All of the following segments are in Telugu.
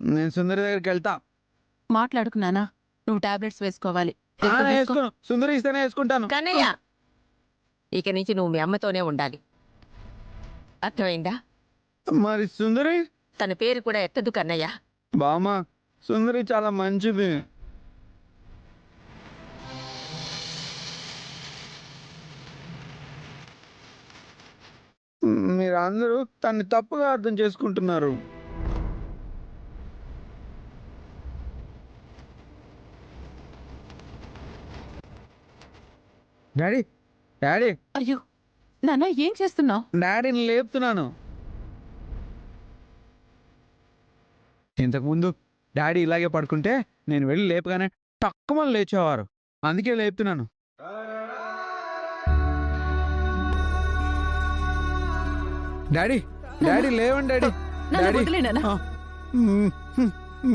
నేను సుందరి దగ్గరికి వెళ్తా. మాట్లాడుకున్నానా? నువ్వు టాబ్లెట్స్ వేసుకోవాలి. వేసుకోను, సుందరి ఇస్తేనే వేసుకుంటాను. కన్నయ్య, ఇక నుంచి నువ్వు మీ అమ్మతోనే ఉండాలి, అర్థమైందా? మరి సుందరి? తన పేరు కూడా ఎత్తదు కన్నయ్య. బామ్మ, సుందరి చాలా మంచిది. మీరందరూ తన్ని తప్పుగా అర్థం చేసుకుంటున్నారు. డాడీ, డాడీ, అయ్యో నాన్న, ఏం చేస్తున్నావు? డాడీని లేపుతున్నాను. ఇంతకుముందు డాడీ ఇలాగే పడుకుంటే నేను వెళ్ళి లేపగానే తక్కువని లేచేవారు, అందుకే లేపుతున్నాను. డాడీ, డాడీ లేవండి డాడీ. డాడీ,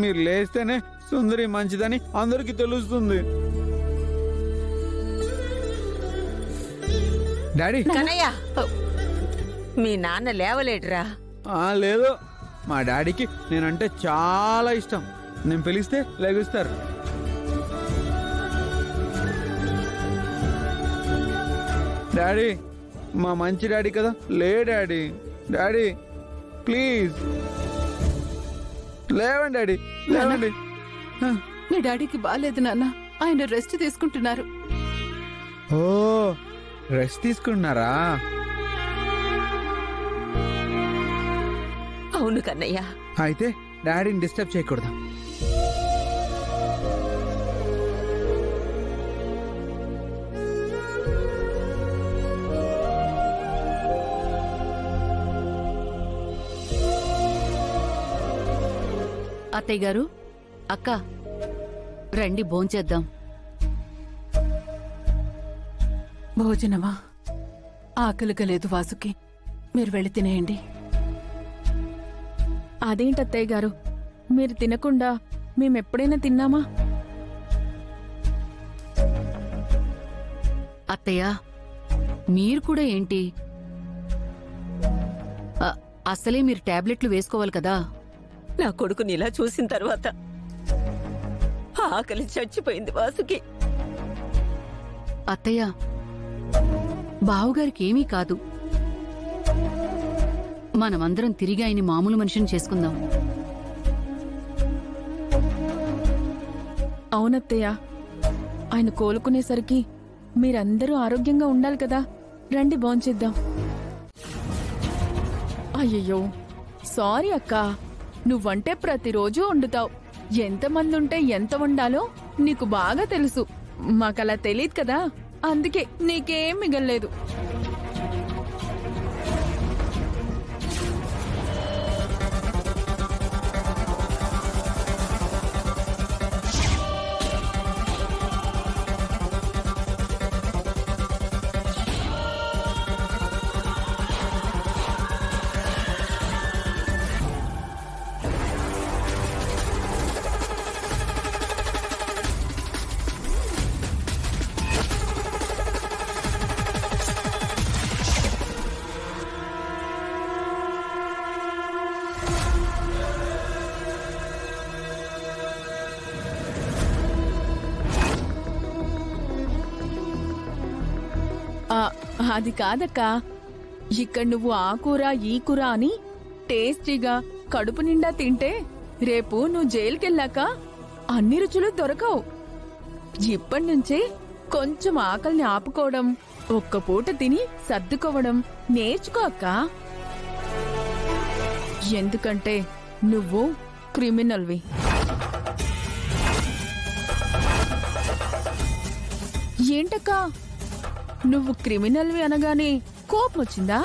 మీరు లేస్తేనే సుందరి మంచిదని అందరికి తెలుస్తుంది. డాడీ. కన్నయ్య, మీ నాన్న లేవలేడురా. లేదు, మా డాడీకి నేనంటే చాలా ఇష్టం. నేను పిలిస్తే లెగుస్తారు. డాడీ, మా మంచి డాడీ కదా. లే డాడీ, డాడీ ప్లీజ్ లేవండి డాడీ, లేవండి. మీ డాడీకి బాగాలేదు నాన్న, ఆయన రెస్ట్ తీసుకుంటున్నారు. ఓ, రెస్ట్ తీసుకుంటున్నారా? అవును కన్నయ్య. అయితే డాడీని డిస్టర్బ్ చేయకూడదు. అత్తయ్య గారు, అక్క, రండి భోంచేద్దాం. భోజనమా? ఆకలిగా లేదు వాసుకి, మీరు వెళ్ళి తినేయండి. అదేంటత్తయ్య గారు, మీరు తినకుండా మేమెప్పుడైనా తిన్నామా? అత్తయ్య, మీరు కూడా ఏంటి? అసలే మీరు టాబ్లెట్లు వేసుకోవాలి కదా. నా కొడుకుని ఇలా చూసిన తర్వాత ఆకలి చచ్చిపోయింది వాసుకి. అత్తయ్య, బావుగారికి ఏమీ కాదు. మనమందరం తిరిగి ఆయన్ని మామూలు మనిషిని చేసుకుందాం. అవునత్తయ్య, ఆయన కోలుకునేసరికి మీరందరూ ఆరోగ్యంగా ఉండాలి కదా. రండి భోంచేద్దాం. అయ్యయ్యో సారీ అక్క, నువ్వంటే ప్రతిరోజు వండుతావు. ఎంతమంది ఉంటే ఎంత వండాలో నీకు బాగా తెలుసు. మాకలా తెలియదు కదా, అందుకే నీకేం మిగల్లేదు. అది కాదక్క, ఇక్కడ నువ్వు ఆ కూర ఈ కూర అని టేస్టీగా కడుపు నిండా తింటే రేపు నువ్వు జైలుకెళ్ళాక అన్ని రుచులు దొరకవు. ఇప్పటినుంచే కొంచెం ఆకలిని ఆపుకోవడం, ఒక్క పూట తిని సర్దుకోవడం నేర్చుకో అక్క. ఎందుకంటే నువ్వు క్రిమినల్వి. ఏంటక్కా, నువ్వు క్రిమినల్వి అనగానే కోపం వచ్చిందా?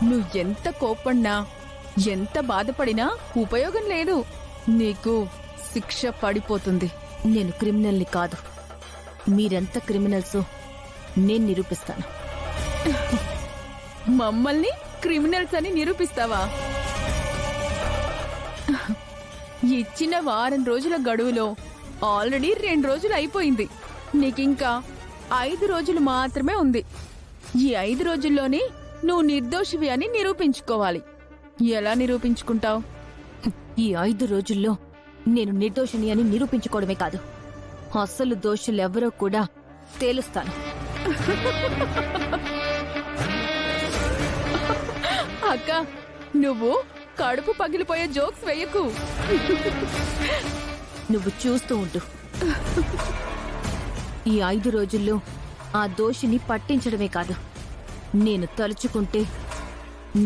నువ్వెంత కోపడినా, ఎంత బాధపడినా ఉపయోగం లేదు. నీకు శిక్ష పడిపోతుంది. నేను క్రిమినల్ని కాదు. మీరెంత క్రిమినల్సో నేను నిరూపిస్తాను. మమ్మల్ని క్రిమినల్స్ అని నిరూపిస్తావా? ఇచ్చిన వారం రోజుల గడువులో ఆల్రెడీ 2 రోజులు అయిపోయింది. నీకింకా 5 రోజులు మాత్రమే ఉంది. ఈ 5 రోజుల్లోనే నువ్వు నిర్దోషివి అని నిరూపించుకోవాలి. ఎలా నిరూపించుకుంటావు? ఈ 5 రోజుల్లో నేను నిర్దోషిని అని నిరూపించుకోవడమే కాదు, అసలు దోషులెవరో కూడా తేలుస్తాను. అక్క, నువ్వు కడుపు పగిలిపోయే జోక్స్ వేయకు. నువ్వు చూస్తూ ఉండు. ఈ 5 రోజుల్లో ఆ దోషిని పట్టించడమే కాదు, నేను తలుచుకుంటే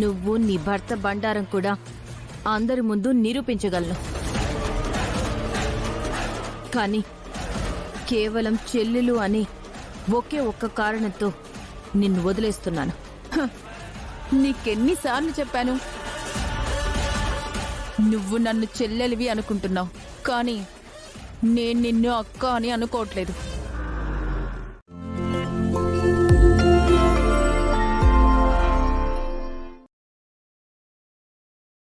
నువ్వు నీ భర్త బండారం కూడా అందరి ముందు నిరూపించగలను. కానీ కేవలం చెల్లెలు అనే ఒకే ఒక్క కారణంతో నిన్ను వదిలేస్తున్నాను. నీకెన్నిసార్లు చెప్పాను? నువ్వు నన్ను చెల్లెలివి అనుకుంటున్నావు, కానీ నేను నిన్ను అక్క అని అనుకోవట్లేదు.